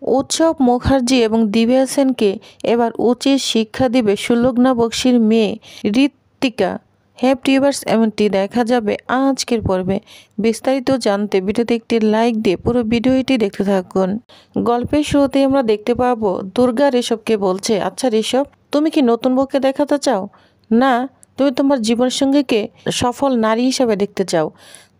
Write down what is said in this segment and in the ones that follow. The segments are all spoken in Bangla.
উৎসব মুখার্জি এবং দিব্যা সেনকে এবার উচিত শিক্ষা দিবে সুলগ্না বক্সির মেয়ে ঋত্বিকা। হ্যাঁ ভিউয়ার্স, এমনটি দেখা যাবে আজকের পর্বে। বিস্তারিত জানতে ভিডিওতে একটি লাইক দিয়ে পুরো ভিডিওটি দেখতে থাকুন। গল্পের শুরুতে আমরা দেখতে পাবো দুর্গা ঋষভকে বলছে, আচ্ছা ঋষভ, তুমি কি নতুন বউকে দেখাতে চাও, না তুমি তোমার জীবনসঙ্গীকে সফল নারী হিসেবে দেখতে চাও?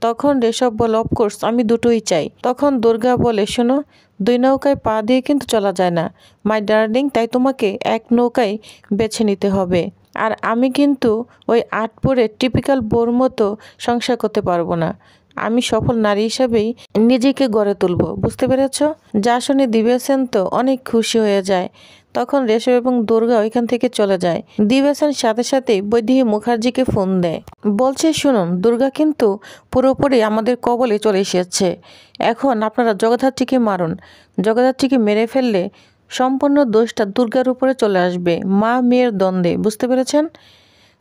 তখন ঋষভ বলে, অফকোর্স আমি দুটোই চাই। তখন দুর্গা বলে, শোনো, দুই নৌকায় পা দিয়ে কিন্তু চলা যায় না মাই ডার্লিং, তাই তোমাকে এক নৌকায় বেছে নিতে হবে। আর আমি কিন্তু ওই আটপুরের টিপিক্যাল বোর মতো সংসার করতে পারবো না। আমি সফল নারী হিসাবেই নিজেকে গড়ে তুলব, বুঝতে পেরেছ? যা শুনে দিব্যা সেন তো অনেক খুশি হয়ে যায়। তখন ঋষভ এবং দুর্গা ওইখান থেকে চলে যায়। দিব্যা সেন সাথে সাথে বৈদেহী মুখার্জিকে ফোন দেয়, বলছে, শুনুন, দুর্গা কিন্তু পুরোপুরি আমাদের কবলে চলে এসেছে। এখন আপনারা জগদ্ধাত্রীকে মারুন। জগদ্ধাত্রীকে মেরে ফেললে সম্পূর্ণ দোষটা দুর্গার উপরে চলে আসবে, মা মেয়ের দ্বন্দ্বে, বুঝতে পেরেছেন?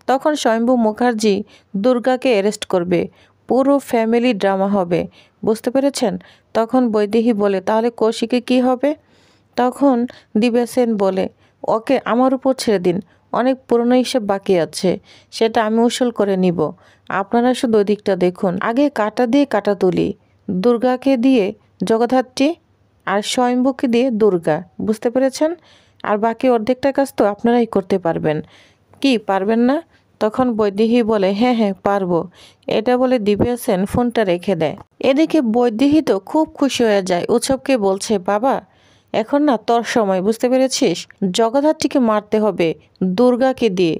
তখন স্বয়ম্ভু মুখার্জি দুর্গাকে অ্যারেস্ট করবে, পুরো ফ্যামিলি ড্রামা হবে, বুঝতে পেরেছেন? তখন বৈদেহী বলে, তাহলে কৌশিকে কি হবে? তখন দিব্যা সেন বলে, ওকে আমার উপর ছেড়ে দিন, অনেক পুরনো হিসেব বাকি আছে, সেটা আমি উসুল করে নিব। আপনারা শুধু ওই দিকটা দেখুন। আগে কাটা দিয়ে কাটা তুলি, দুর্গাকে দিয়ে জগদ্ধাত্রী আর স্বয়ম্ভুকে দিয়ে দুর্গা, বুঝতে পেরেছেন? আর বাকি অর্ধেকটা কাজ তো আপনারাই করতে পারবেন, কি পারবেন না? তখন বৈদেহী বলে, হ্যাঁ হ্যাঁ পারবো। এটা বলে দিব্যা সেন ফোনটা রেখে দেয়। এদিকে বৈদেহী তো খুব খুশি হয়ে যায়, উৎসবকে বলছে, বাবা এখন না তোর সময়, বুঝতে পেরেছিস? জগদ্ধাত্রীকে মারতে হবে দুর্গাকে দিয়ে।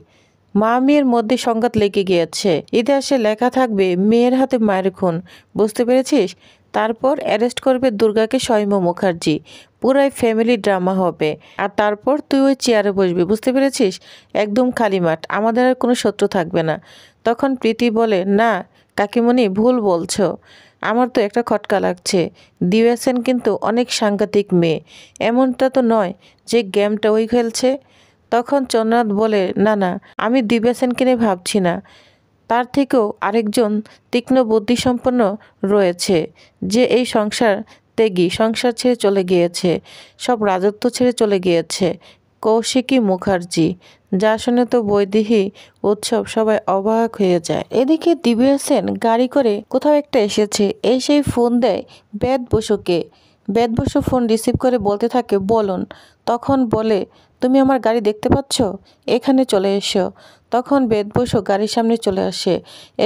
মা মেয়ের মধ্যে সংঘাত লেগে গিয়েছে, ইতিহাসে লেখা থাকবে মেয়ের হাতে মায়ের খুন, বুঝতে পেরেছিস? তারপর অ্যারেস্ট করবে দুর্গাকে স্বয়ম্ভু মুখার্জি, পুরাই ফ্যামিলি ড্রামা হবে। আর তারপর তুই ওই চেয়ারে বসবি, বুঝতে পেরেছিস? একদম খালি মাঠ, আমাদের আর কোনো শত্রু থাকবে না। তখন প্রীতি বলে, না কাকিমণি, ভুল বলছো, আমার তো একটা খটকা লাগছে। দিব্যা সেন কিন্তু অনেক সাংঘাতিক মেয়ে, এমনটা তো নয় যে গেমটা ওই খেলছে। তখন চন্দ্রনাথ বলে, না না, আমি দিব্যা সেনকে নিয়ে ভাবছি না, তার থেকেও আরেকজন তীক্ষ্ণ বুদ্ধিসম্পন্ন রয়েছে, যে এই সংসার ত্যাগী, সংসার ছেড়ে চলে গিয়েছে, সব রাজত্ব ছেড়ে চলে গিয়েছে, কৌশিকী মুখার্জি। যা শুনে তো বৈদেহী উৎসব সবাই অবাক হয়ে যায়। এদিকে দিব্যা সেন গাড়ি করে কোথাও একটা এসেছে, এসেই ফোন দেয় বেদ বসুকে। বেদ বসু ফোন রিসিভ করে বলতে থাকে, বলুন। তখন বলে, তুমি আমার গাড়ি দেখতে পাচ্ছ, এখানে চলে এসো। তখন বেদ বসু গাড়ির সামনে চলে আসে,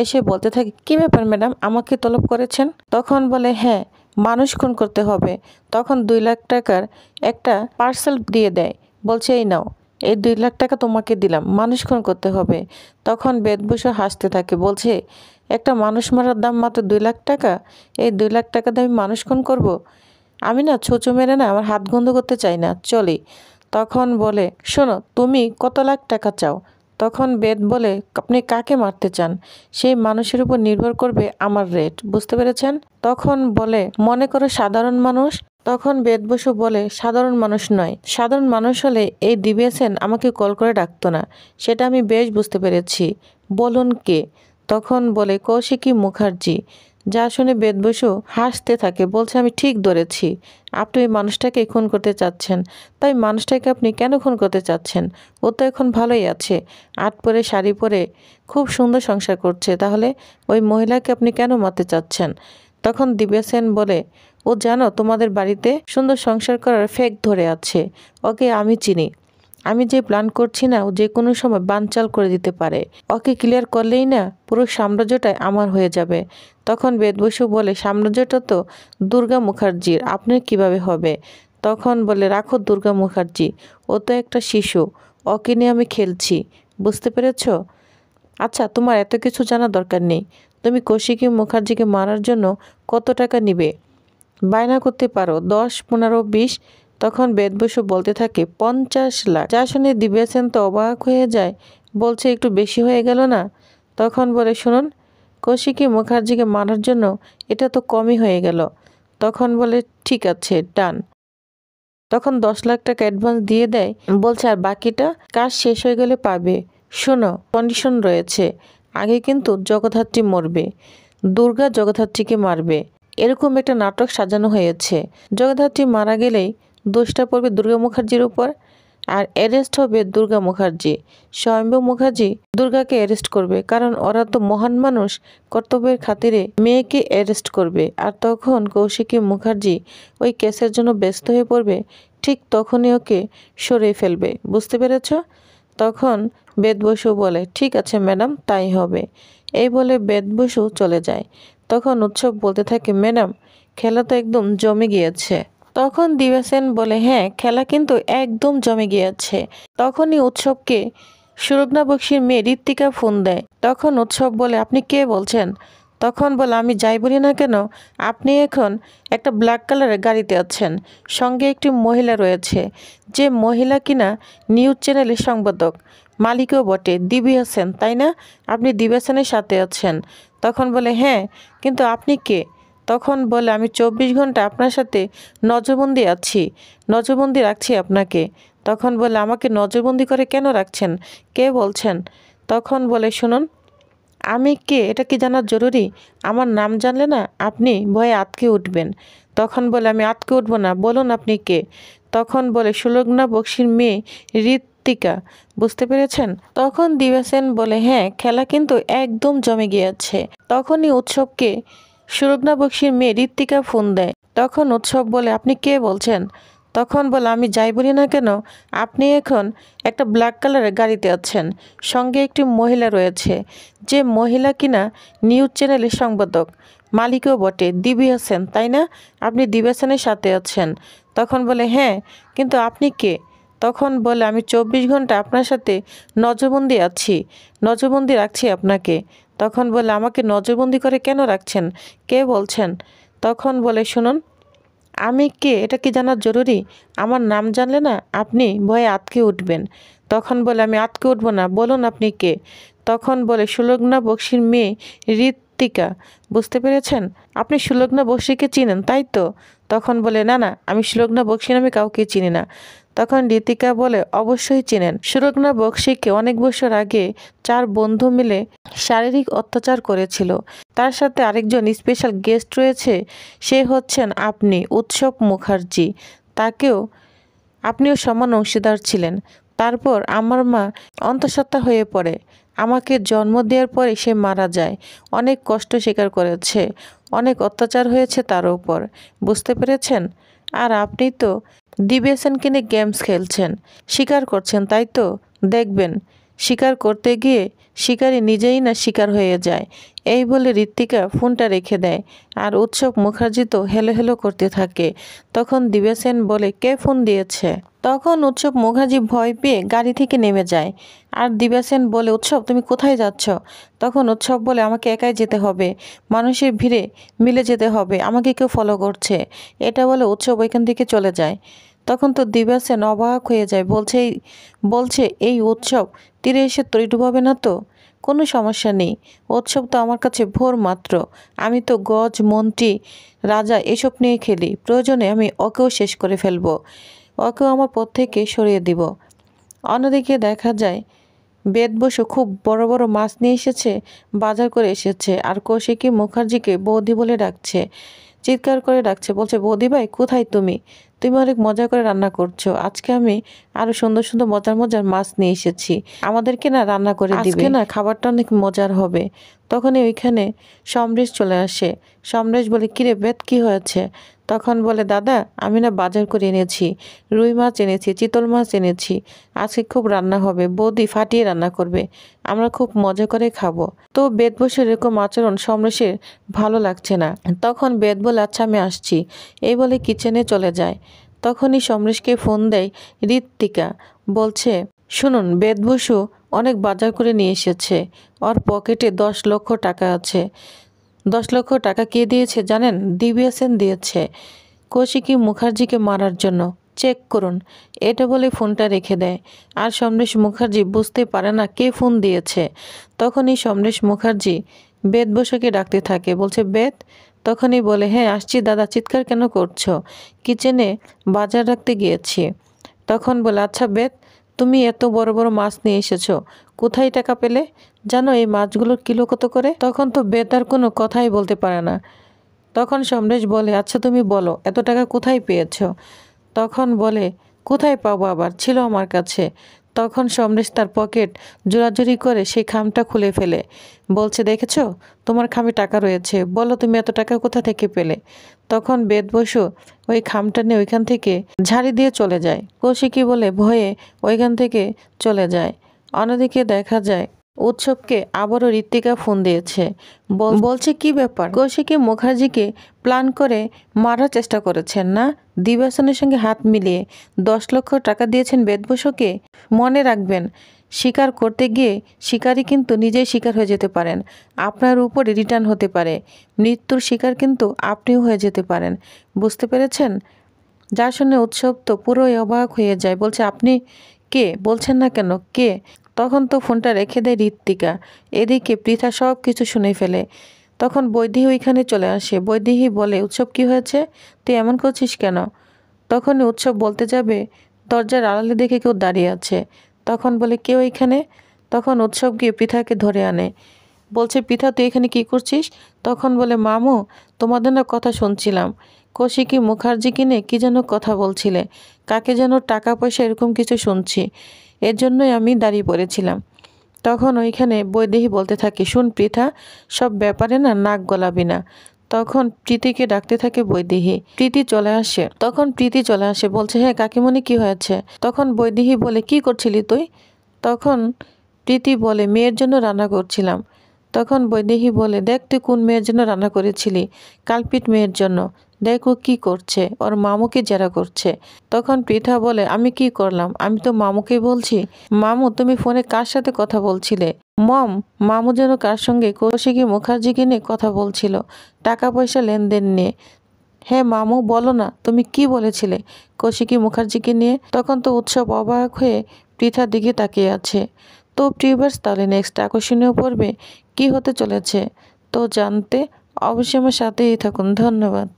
এসে বলতে থাকে, কি ব্যাপার ম্যাডাম, আমাকে তলব করেছেন? তখন বলে, হ্যাঁ, মানুষ খুন করতে হবে। তখন 2 লাখ টাকার একটা পার্সেল দিয়ে দেয়, বলছে, এই নাও, এই 2 লাখ টাকা তোমাকে দিলাম, মানুষ খুন করতে হবে। তখন বেদ বসু হাসতে থাকে, বলছে, একটা মানুষ মারার দাম মাত্র 2 লাখ টাকা, এই 2 লাখ টাকা দিয়ে আমি মানুষ খুন করব? আমি না ছোঁচো মেরে না আমার হাত গন্ধ করতে চাই না, চলি। তখন বলে, শোনো, তুমি কত লাখ টাকা চাও? তখন বেদ বলে, আপনি কাকে মারতে চান, সেই মানুষের উপর নির্ভর করবে আমার রেট, বুঝতে পেরেছেন? তখন বলে, মনে করো সাধারণ মানুষ। তখন বেদ বসু বলে, সাধারণ মানুষ নয়, সাধারণ মানুষ হলে এই দিব্যা সেন আমাকে কল করে ডাকতো না, সেটা আমি বেশ বুঝতে পেরেছি, বলুন কে? তখন বলে, কৌশিকী মুখার্জি। যা শুনে বেদ বসু হাসতে থাকে, বলছে, আমি ঠিক ধরেছি, আপনি ওই মানুষটাকে খুন করতে চাচ্ছেন। তাই মানুষটাকে আপনি কেন খুন করতে চাচ্ছেন? ও তো এখন ভালোই আছে, আট পরে শাড়ি পরে খুব সুন্দর সংসার করছে, তাহলে ওই মহিলাকে আপনি কেন মারতে চাচ্ছেন? তখন দিব্যা সেন বলে, ও জানো তোমাদের বাড়িতে সুন্দর সংসার করার ফেক ধরে আছে, ওকে আমি চিনি, আমি যে প্ল্যান করছি না, ও যে কোনো সময় বানচাল করে দিতে পারে, ওকে ক্লিয়ার করলেই না পুরো সাম্রাজ্যটাই আমার হয়ে যাবে। তখন বেদ বসু বলে, সাম্রাজ্যটা তো দুর্গা মুখার্জির, আপনার কিভাবে হবে? তখন বলে, রাখো দুর্গা মুখার্জি, ও তো একটা শিশু, ওকে নিয়ে আমি খেলছি, বুঝতে পেরেছ? আচ্ছা, তোমার এত কিছু জানার দরকার নেই, তুমি কৌশিকী মুখার্জিকে মারার জন্য কত টাকা নিবে? বায়না করতে পারো 10, 15, 20। তখন বেদ বসু বলতে থাকে, 50 লাখ। যা শুনে দিব্যা সেন তো অবাক হয়ে যায়, বলছে, একটু বেশি হয়ে গেল না? তখন বলে, শুনুন, কৌশিকী মুখার্জিকে মারার জন্য এটা তো কমই হয়ে গেল। তখন বলে, ঠিক আছে, ডান। তখন 10 লাখ টাকা অ্যাডভান্স দিয়ে দেয়, বলছে, আর বাকিটা কাজ শেষ হয়ে গেলে পাবে। শোনো, কন্ডিশন রয়েছে, আগে কিন্তু জগদ্ধাত্রী মরবে, দুর্গা জগদ্ধাত্রীকে মারবে, এরকম একটা নাটক সাজানো হয়েছে। জগদ্ধাত্রী মারা গেলেই দোষটা পড়বে দুর্গা মুখার্জির উপর, আর অ্যারেস্ট হবে দুর্গা মুখার্জি। স্বয়ম্ভু মুখার্জি দুর্গাকে অ্যারেস্ট করবে, কারণ ওরা তো মহান মানুষ, কর্তব্যের খাতিরে মেয়েকে অ্যারেস্ট করবে। আর তখন কৌশিকী মুখার্জি ওই কেসের জন্য ব্যস্ত হয়ে পড়বে, ঠিক তখনই ওকে সরিয়ে ফেলবে। বুঝতে পেরেছ? তখন বেদ বসু বলে, ঠিক আছে ম্যাডাম, তাই হবে। এই বলে বেদ বসু চলে যায়। তখন উৎসব বলতে থাকে, ম্যাডাম খেলা তো একদম জমে গিয়েছে। তখন দিব্যা সেন বলে, হ্যাঁ খেলা কিন্তু একদম জমে গিয়েছে। তখনই উৎসবকে সুরগ্না বক্সির মেয়ে ঋত্বিকা ফোন দেয়। তখন উৎসব বলে, আপনি কে বলছেন? তখন বলে, আমি যাই বলি না কেন, আপনি এখন একটা ব্ল্যাক কালারের গাড়িতে আছেন, সঙ্গে একটি মহিলা রয়েছে, যে মহিলা কিনা নিউজ চ্যানেলের সংবাদক, মালিকও বটে, দিব্যা সেন, তাই না? আপনি দিব্যা সেনের সাথে আছেন। তখন বলে, হ্যাঁ, কিন্তু আপনি কে? তখন বলে, আমি 24 ঘন্টা আপনার সাথে নজরবন্দি আছি, নজরবন্দি রাখছি আপনাকে। তখন বলে, আমাকে নজরবন্দি করে কেন রাখছেন? কে বলছেন? তখন বলে, শুনুন, আমি কে এটা কি জানার জরুরি? আমার নাম জানলে না আপনি ভয়ে আঁতকে উঠবেন। তখন বলে, আমি আঁতকে উঠবো না, বলুন আপনি কে? তখন বলে, সুলগ্না বক্সির মেয়ে ঋত্বিকা। বুঝতে পেরেছেন? তখন দিব্যা সেন বলে, হ্যাঁ খেলা কিন্তু একদম জমে গিয়েছে। তখনই উৎসবকে সুলগ্না বক্সির মেয়ে ঋত্বিকা ফোন দেয়। তখন উৎসব বলে, আপনি কে বলছেন? তখন বলে, আমি যাই বলি না কেন, আপনি এখন একটা ব্ল্যাক কালারের গাড়িতে আছেন, সঙ্গে একটি মহিলা রয়েছে, যে মহিলা কিনা নিউজ চ্যানেলের সংবাদক, মালিকও বটে, দিব্যা সেন, তাই না? আপনি দিব্যা সেনের সাথে আছেন। তখন বলে, হ্যাঁ, কিন্তু আপনি কে? তখন বলে, আমি 24 ঘন্টা আপনার সাথে নজরবন্দি আছি, নজরবন্দি রাখছি আপনাকে। তখন বলে, আমাকে নজরবন্দি করে কেন রাখছেন? কে বলছেন? তখন বলে, শুনুন, আমি কে এটা কি জানার জরুরি? আমার নাম জানলে না আপনি ভয়ে আঁতকে উঠবেন। তখন বলে, আমি আঁতকে উঠবো না, বলুন আপনি কে? তখন বলে, সুলগ্না বক্সির মেয়ে ঋত্বিকা। বুঝতে পেরেছেন? আপনি সুলগ্না বক্সিকে চিনেন তাই তো? তখন বলে, না না, আমি সুলগ্না বক্সি নামে কাউকে চিনি না। তখন ঋতিকা বলে, অবশ্যই চেনেন, সুলগ্না বক্সিকে অনেক বছর আগে 4 বন্ধু মিলে শারীরিক অত্যাচার করেছিল। তার সাথে আরেকজন স্পেশাল গেস্ট রয়েছে, সে হচ্ছেন আপনি, উৎসব মুখার্জি। তাকেও আপনিও সমান অংশীদার ছিলেন। তারপর আমার মা অন্তঃসত্ত্বা হয়ে পড়ে, আমাকে জন্ম দেওয়ার পরে সে মারা যায়। অনেক কষ্ট স্বীকার করেছে, অনেক অত্যাচার হয়েছে তার উপর। বুঝতে পেরেছেন? আর আপনি তো দিব্যা সেনকে নিয়ে গেমস খেলছেন, শিকার করছেন, তাই তো? দেখবেন, শিকার করতে গিয়ে শিকারী নিজেই না শিকার হয়ে যায়। এই বলে ঋত্বিকা ফোনটা রেখে দেয়। আর উৎসব মুখার্জি তো হেলো হেলো করতে থাকে। তখন দিব্যা সেন বলে, কে ফোন দিয়েছে? তখন উৎসব মুখার্জি ভয় পেয়ে গাড়ি থেকে নেমে যায়। আর দিব্যা সেন বলে, উৎসব তুমি কোথায় যাচ্ছ? তখন উৎসব বলে, আমাকে একাই যেতে হবে, মানুষের ভিড়ে মিলে যেতে হবে, আমাকে কেউ ফলো করছে। এটা বলে উৎসব ওইখান থেকে চলে যায়। তখন তো দিব্যা সেন অবাক হয়ে যায়, বলছে এই উৎসব তীরে এসে তরি ডুবাবে না তো? কোনো সমস্যা নেই, উৎসব তো আমার কাছে ভোর মাত্র, আমি তো গজ, মন্ত্রী, রাজা এসব নিয়ে খেলি, প্রয়োজনে আমি ওকেও শেষ করে ফেলবো, ওকেও আমার পথ থেকে সরিয়ে দিব। অন্যদিকে দেখা যায় বেদ বসু খুব বড় বড় মাছ নিয়ে এসেছে, বাজার করে এসেছে। আর কৌশিকী মুখার্জিকে বৌদি বলে ডাকছে, চিৎকার করে ডাকছে, বলছে, বৌদি ভাই কোথায় তুমি? তুমি অনেক মজা করে রান্না করছো, আজকে আমি আরো সুন্দর সুন্দর মজার মজার মাছ নিয়ে এসেছি, আমাদেরকে না রান্না করে দিবে, আজকে না খাবারটা অনেক মজার হবে। তখনই ওইখানে সমরেশ চলে আসে। সমরেশ বলে, কিরে বেদ, কি হয়েছে? তখন বলে, দাদা আমি না বাজার করে এনেছি, রুই মাছ এনেছি, চিতল মাছ এনেছি, আজকে খুব রান্না হবে, বৌদি ফাটিয়ে রান্না করবে, আমরা খুব মজা করে খাবো। তো বেদ বসে এরকম আচরণ সমরেশের ভালো লাগছে না। তখন বেদ বলে, আচ্ছা আমি আসছি, এই বলে কিচেনে চলে যায়। তখনই সমরেশকে ফোন দেয় ঋত্বিকা, বলছে, শুনুন, বেদ বসু অনেক বাজার করে নিয়ে এসেছে, ওর পকেটে 10 লক্ষ টাকা আছে। 10 লক্ষ টাকা কে দিয়েছে জানেন? দিব্যা সেন দিয়েছে, কৌশিকী মুখার্জিকে মারার জন্য, চেক করুন। এটা বলে ফোনটা রেখে দেয়। আর সমরেশ মুখার্জি বুঝতে পারে না কে ফোন দিয়েছে। তখনই সমরেশ মুখার্জি বেদ বসুকে ডাকতে থাকে, বলছে, বেদ। তখনই বলে, হ্যাঁ আসছি দাদা, চিৎকার কেন করছো? কিচেনে বাজার রাখতে গিয়েছি। তখন বলে, আচ্ছা বেদ, তুমি এত বড় বড় মাছ নিয়ে এসেছো, কোথায় টাকা পেলে? জানো এই মাছগুলোর কিলো কত করে? তখন তো বেদ আর কোনো কথাই বলতে পারে না। তখন সমরেশ বলে, আচ্ছা তুমি বলো, এত টাকা কোথায় পেয়েছো? তখন বলে কোথায় পাবো, আবার ছিল আমার কাছে। তখন সমরেশ তার পকেট জোরাজুরি করে সেই খামটা খুলে ফেলে, বলছে দেখেছো তোমার খামে টাকা রয়েছে, বলো তুমি এত টাকা কোথা থেকে পেলে। তখন বেদ বসু ওই খামটা নিয়ে ওইখান থেকে ঝাড়ি দিয়ে চলে যায়। কৌশিকী বলে ভয়ে ওইখান থেকে চলে যায়। অন্যদিকে দেখা যায় উৎসবকে আবারও ঋত্বিকা ফোন দিয়েছে, বলছে কি ব্যাপার, কৌশিকী মুখার্জিকে প্ল্যান করে মারার চেষ্টা করেছেন না, দিবাসনের সঙ্গে হাত মিলিয়ে 10 লক্ষ টাকা দিয়েছেন বেদবসুকে। মনে রাখবেন, শিকার করতে গিয়ে শিকারী কিন্তু নিজেই শিকার হয়ে যেতে পারেন, আপনার উপরে রিটার্ন হতে পারে, মৃত্যুর শিকার কিন্তু আপনিও হয়ে যেতে পারেন, বুঝতে পেরেছেন। যা শুনে উৎসব তো পুরোই অবাক হয়ে যায়, বলছে আপনি কে, বলছেন না কেন কে। তখন তো ফোনটা রেখে দেয় ঋত্বিকা। এদিকে পৃথা সব কিছু শুনে ফেলে। তখন বৈদেহী ওইখানে চলে আসে। বৈদেহী বলে উৎসব কি হয়েছে, তুই এমন করছিস কেন। তখনই উৎসব বলতে যাবে দরজার আড়ালে দেখে কেউ দাঁড়িয়ে আছে। তখন বলে কেউ এখানে। তখন উৎসব গিয়ে পৃথাকে ধরে আনে, বলছে পৃথা তুই এখানে কি করছিস। তখন বলে মামু তোমাদের না কথা শুনছিলাম, কৌশিকী মুখার্জিকে নিয়ে কী যেন কথা বলছিলে, কাকে যেন টাকা পয়সা এরকম কিছু শুনছি, এর জন্যই আমি দাঁড়িয়ে পড়েছিলাম। তখন ওইখানে বৈদেহী বলতে থাকে শুন পৃথা, সব ব্যাপারে না নাক গলাবি না। তখন প্রীতিকে ডাকতে থাকে বৈদেহী। প্রীতি চলে আসে। তখন প্রীতি চলে আসে, বলছে হ্যাঁ কাকিমণি কি হয়েছে। তখন বৈদেহী বলে কি করছিলি তুই। তখন প্রীতি বলে মেয়ের জন্য রান্না করছিলাম। তখন বৈদেহী বলে দেখ তুই কোন মেয়ের জন্য রান্না করেছিলি, কালপিট মেয়ের জন্য, দেখ ও কী করছে, ওর মামুকে জেরা করছে। তখন পৃথা বলে আমি কি করলাম, আমি তো মামুকেই বলছি। মামু তুমি ফোনে কার সাথে কথা বলছিলে। মম, মামু যেন কার সঙ্গে কৌশিকী মুখার্জিকে নিয়ে কথা বলছিল, টাকা পয়সা লেনদেন নিয়ে। হ্যাঁ মামু বলো না তুমি কি বলেছিলে কৌশিকী মুখার্জিকে নিয়ে। তখন তো উৎসব অবাক হয়ে পৃথার দিকে তাকিয়ে আছে। তো প্রিভিউয়ার্স তাহলে নেক্সট আকর্ষণীয় পর্বে কি হতে চলেছে তো জানতে অবশ্যই আমার সাথেই থাকুন। ধন্যবাদ।